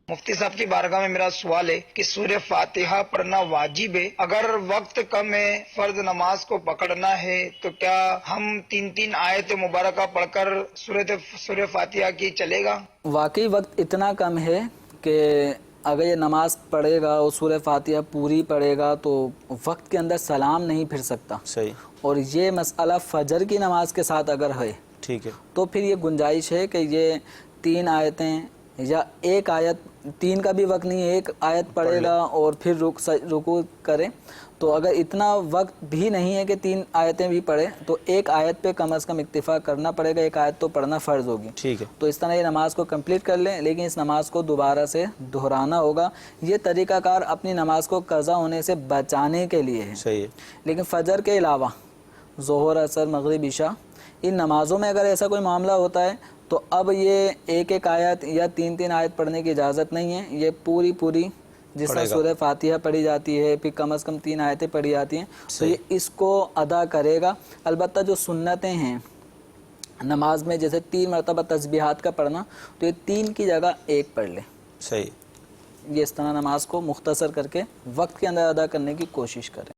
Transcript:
مفتی صاحب کی بارگاہ میں میرا سوال ہے کہ سورہ فاتحہ پڑھنا واجب ہے؟ اگر وقت کم ہے، فرض نماز کو پکڑنا ہے، تو کیا ہم 3 آیت مبارکہ پڑھ کر سورہ فاتحہ کی چلے گا؟ واقعی وقت اتنا کم ہے کہ اگر یہ نماز پڑھے گا اور سورہ فاتحہ پوری پڑھے گا تو وقت کے اندر سلام نہیں پھر سکتا. صحیح. اور یہ مسئلہ فجر کی نماز کے ساتھ اگر ہے ٹھیک ہے تو پھر یہ گنجائش ہے کہ یہ 3 آیتیں یا ایک آیت، 3 کا بھی وقت نہیں ہے، ایک آیت پڑھے گا اور پھر رکوع کرے. تو اگر اتنا وقت بھی نہیں ہے کہ 3 آیتیں بھی پڑھے تو ایک آیت پہ کم از کم اکتفا کرنا پڑے گا، ایک آیت تو پڑھنا فرض ہوگی. ٹھیک ہے. تو اس طرح یہ نماز کو کمپلیٹ کر لیں، لیکن اس نماز کو دوبارہ سے دہرانا ہوگا. یہ طریقہ کار اپنی نماز کو قضا ہونے سے بچانے کے لیے ہے. صحیح ہے. لیکن فجر کے علاوہ ظہر، عصر، مغرب، عشاء، ان نمازوں میں اگر ایسا کوئی معاملہ ہوتا ہے تو اب یہ ایک آیت یا 3 آیت پڑھنے کی اجازت نہیں ہے. یہ پوری جس طرح سورہ فاتحہ پڑھی جاتی ہے پھر کم از کم 3 آیتیں پڑھی جاتی ہیں تو یہ اس کو ادا کرے گا. البتہ جو سنتیں ہیں نماز میں، جیسے 3 مرتبہ تسبیحات کا پڑھنا، تو یہ 3 کی جگہ 1 پڑھ لے. صحیح. یہ اس طرح نماز کو مختصر کر کے وقت کے اندر ادا کرنے کی کوشش کریں.